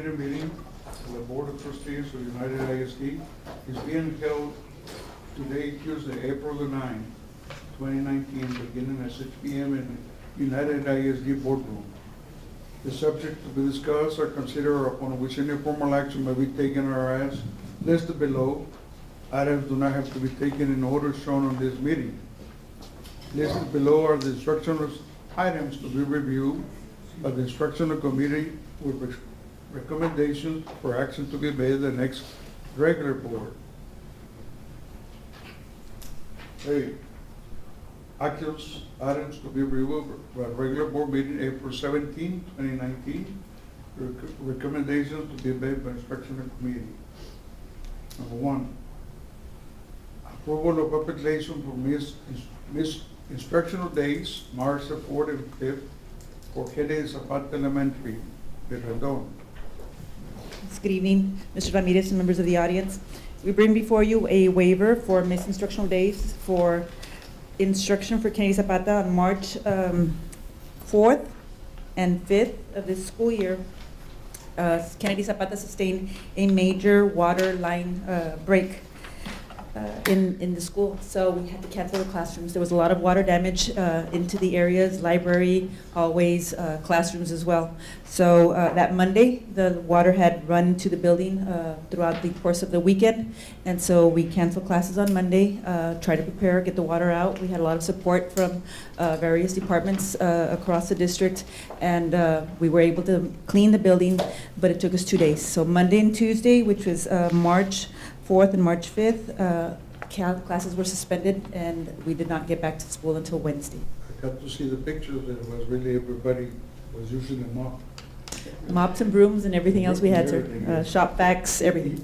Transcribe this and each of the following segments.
committee meeting of the Board of Trustees of United ISD is being held today, Tuesday, April the 9th, 2019, beginning at 6 p.m. in United ISD boardroom. The subject to be discussed or considered upon which any formal action may be taken or as listed below. Items do not have to be taken in order shown on this meeting. Listed below are the instructional items to be reviewed by the instructional committee with recommendations for action to be made at the next regular board. Hey, actions, items to be reviewed by regular board meeting April 17, 2019. Recommendations to be made by instructional committee. Number one, approval of application for Miss Instructional Days, March the 4th and 5th, for Kennedy Zapata Elementary, Berrendon. Good evening, Mr. Ramirez and members of the audience. We bring before you a waiver for Miss Instructional Days for instruction for Kennedy Zapata on March 4th and 5th of this school year. Kennedy Zapata sustained a major water line break in the school, so we had to cancel the classrooms. There was a lot of water damage into the areas, library, hallways, classrooms as well. So that Monday, the water had run to the building throughout the course of the weekend, and so we canceled classes on Monday, try to prepare, get the water out. We had a lot of support from various departments across the district, and we were able to clean the building, but it took us 2 days. So Monday and Tuesday, which was March 4th and March 5th, classes were suspended, and we did not get back to school until Wednesday. I got to see the pictures, and it was really, everybody was using the mop. Mops and brooms and everything else we had, sir. Shop vacs, everything.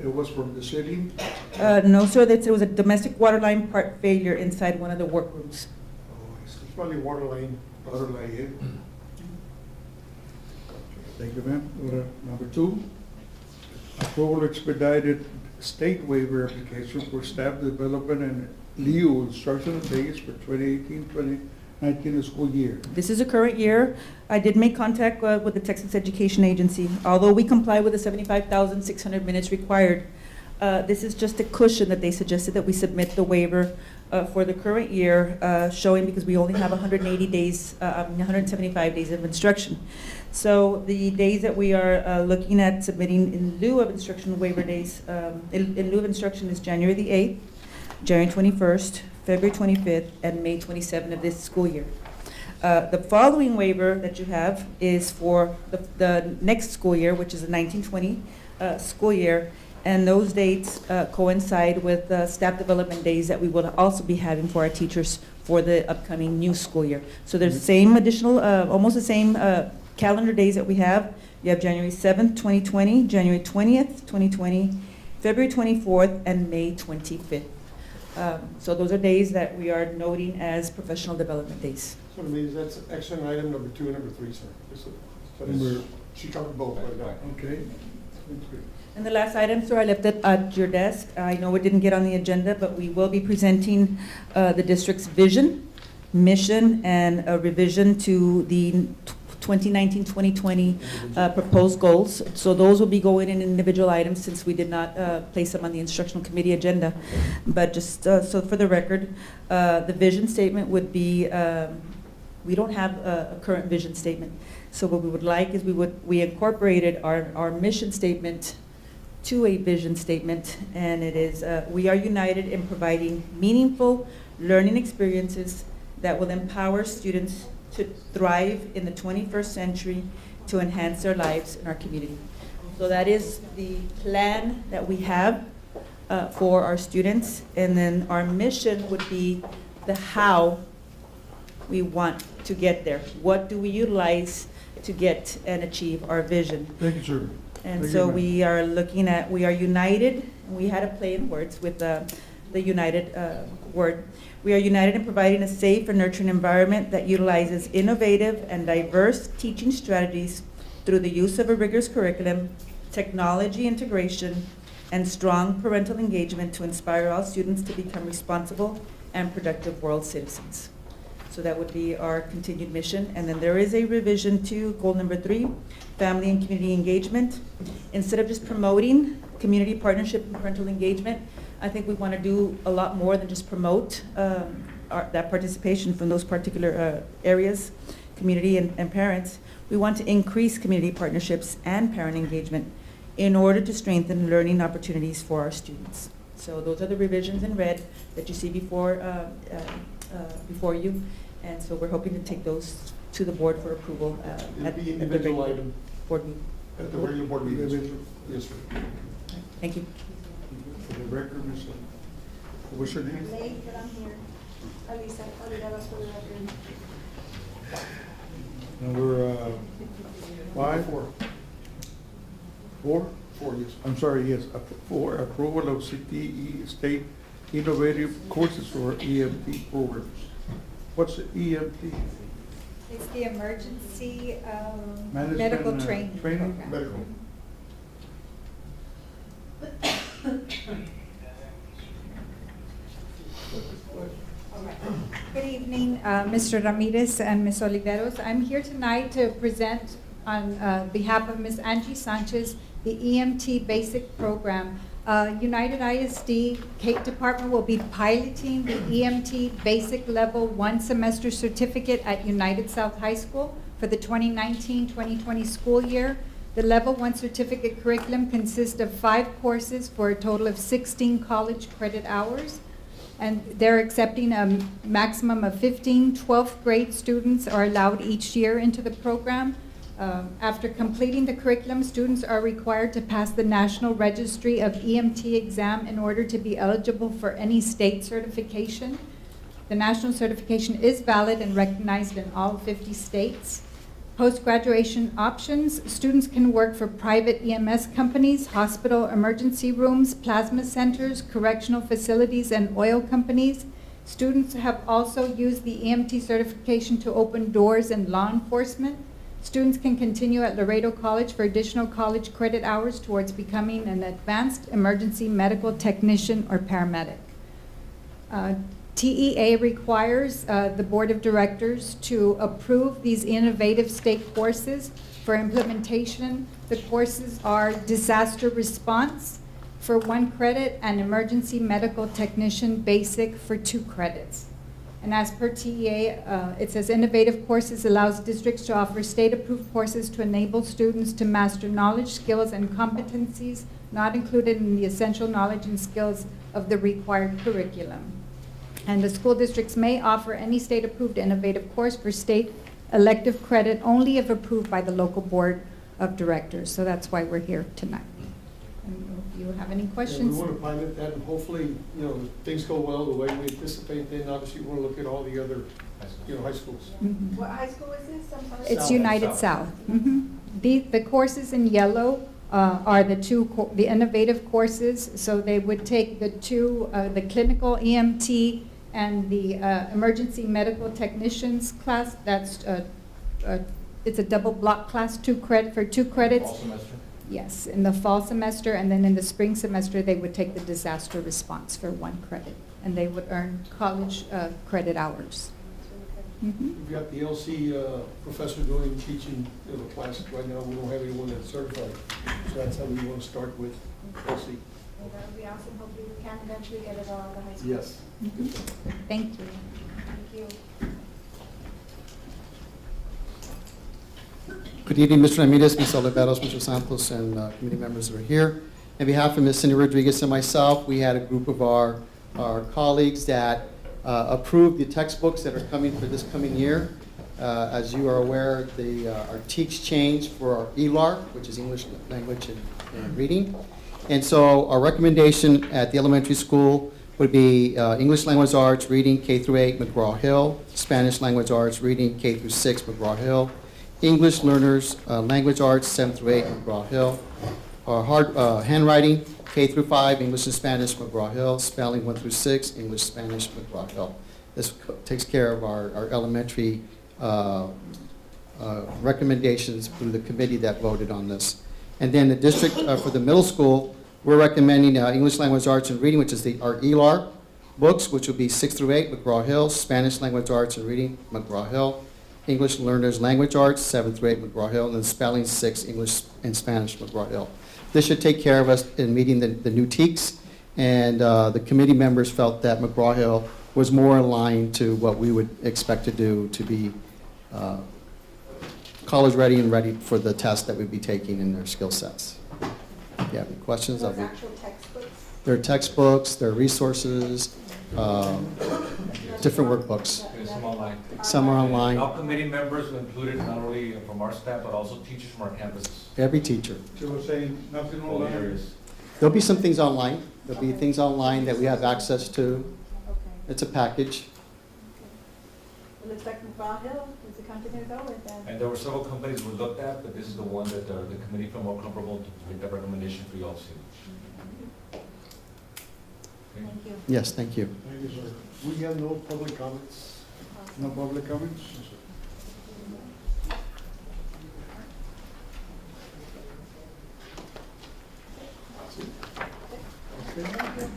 It was from the city? No, sir, there was a domestic water line part failure inside one of the workrooms. Oh, I see. It's probably water line. Water line, yeah. Thank you, ma'am. Number two, approval expedited state waiver application for staff development and LEO instructional days for 2018-2019 school year. This is a current year. I did make contact with the Texas Education Agency. Although we comply with the 75,600 minutes required, this is just a cushion that they suggested that we submit the waiver for the current year, showing because we only have 180 days, 175 days of instruction. So the days that we are looking at submitting in lieu of instructional waiver days, in lieu of instruction is January the 8th, January 21st, February 25th, and May 27th of this school year. The following waiver that you have is for the next school year, which is the 1920 school year, and those dates coincide with the staff development days that we will also be having for our teachers for the upcoming new school year. So there's the same additional, almost the same calendar days that we have. You have January 7th, 2020, January 20th, 2020, February 24th, and May 25th. So those are days that we are noting as professional development days. So it means that's action item number 2 and number 3, sir. She covered both right now. Okay. And the last item, sir, I left it at your desk. I know it didn't get on the agenda, but we will be presenting the district's vision, mission, and a revision to the 2019-2020 proposed goals. So those will be going in individual items since we did not place them on the instructional committee agenda. But just so for the record, the vision statement would be, we don't have a current vision statement. So what we would like is we incorporated our mission statement to a vision statement, and it is, we are united in providing meaningful learning experiences that will empower students to thrive in the 21st century to enhance their lives in our community. So that is the plan that we have for our students, and then our mission would be the how we want to get there. What do we utilize to get and achieve our vision? Thank you, sir. And Thank so you, ma'am. we are looking at, we are united, and we had a play in words with the united word. We are united in providing a safe and nurturing environment that utilizes innovative and diverse teaching strategies through the use of a rigorous curriculum, technology integration, and strong parental engagement to inspire all students to become responsible and productive world citizens. So that would be our continued mission. And then there is a revision to goal number 3, family and community engagement. Instead of just promoting community partnership and parental engagement, I think we want to do a lot more than just promote that participation from those particular areas, community and parents. We want to increase community partnerships and parent engagement in order to strengthen learning opportunities for our students. So those are the revisions in red that you see before you. And so we're hoping to take those to the board for approval It'll at be the individual regular item board meeting. at the regular board meeting. Yes, sir. Thank you. For the record, Ms. What's your name? Late, but I'm here. Alisa, Oliveros for the record. Number 5? 4. 4? 4, yes. I'm sorry, yes, for approval of CTE State Innovative Courses or EMT programs. What's the EMT? It's the Emergency Management, Medical Training training? Program. Medical. Good evening, Mr. Ramirez and Ms. Oliveros. I'm here tonight to present on behalf of Ms. Angie Sanchez the EMT Basic Program. United ISD Cape Department will be piloting the EMT Basic Level 1 semester certificate at United South High School for the 2019-2020 school year. The Level 1 certificate curriculum consists of 5 courses for a total of 16 college credit hours. And they're accepting a maximum of 15 12th grade students are allowed each year into the program. After completing the curriculum, students are required to pass the National Registry of EMT exam in order to be eligible for any state certification. The national certification is valid and recognized in all 50 states. Post-graduation options, students can work for private EMS companies, hospital emergency rooms, plasma centers, correctional facilities, and oil companies. Students have also used the EMT certification to open doors in law enforcement. Students can continue at Laredo College for additional college credit hours towards becoming an advanced emergency medical technician or paramedic. TEA requires the Board of Directors to approve these innovative state courses for implementation. The courses are disaster response for 1 credit and emergency medical technician basic for 2 credits. And as per TEA, it says innovative courses allows districts to offer state-approved courses to enable students to master knowledge, skills, and competencies not included in the essential knowledge and skills of the required curriculum. And the school districts may offer any state-approved innovative course for state elective credit only if approved by the local board of directors. So that's why we're here tonight. And if you have any questions. We want to pilot that, and hopefully, if things go well the way we anticipate, then obviously we want to look at all the other, high schools. Mhm. What high school is this? I'm sorry. It's South. United South. Mhm. The courses in yellow are the innovative courses. So they would take the clinical EMT and the emergency medical technicians class. That's it's a double block class, 2 credit for 2 credits. Fall semester? Yes, in the fall semester, and then in the spring semester, they would take the disaster response for 1 credit, and they would earn college credit hours. Mhm. We've got the LC professor teaching the class right now. We don't have anyone that's certified. So that's how we want to start with LC. Well, that would be awesome. Hopefully we can eventually get it all at the high school. Yes. Mhm. Thank you. Thank you. Good evening, Mr. Ramirez, Ms. Oliveros, Mr. Santos, and committee members who are here. On behalf of Ms. Cindy Rodriguez and myself, we had a group of our colleagues that approved the textbooks that are coming for this coming year. As you are aware, our teach changed for our ELAR, which is English Language and Reading. And so our recommendation at the elementary school would be English Language Arts, Reading K-8, McGraw-Hill, Spanish Language Arts, Reading K-6, McGraw-Hill, English Learners Language Arts, 7-8, McGraw-Hill, handwriting K-5, English and Spanish, McGraw-Hill, spelling 1-6, English, Spanish, McGraw-Hill. This takes care of our elementary recommendations through the committee that voted on this. And then the district for the middle school, we're recommending English Language Arts and Reading, which is our ELAR, books, which will be 6 through 8, McGraw-Hill, Spanish Language Arts and Reading, McGraw-Hill, English Learners Language Arts, 7 through 8, McGraw-Hill, and then Spelling 6, English and Spanish, McGraw-Hill. This should take care of us in meeting the new TEKS, and the committee members felt that McGraw-Hill was more aligned to what we would expect to do to be college-ready and ready for the test that we'd be taking in their skill sets. If you have any questions, I'll be... actual textbooks? There are textbooks, there are resources, different workbooks. There's some online. Some are online, All committee members were included, not only from our staff, but also teachers from our campuses. every teacher. She was saying nothing All online. areas. There'll be some things online. There'll be things online that we have access to. Okay. It's a package. It looks like McGraw-Hill is the company to go with then. And there were several companies we looked at, but this is the one that the committee felt more comfortable to make that recommendation for you all to see. Okay. Thank you. Yes, thank you. Thank you, sir. We have no public comments. No public comments? Okay.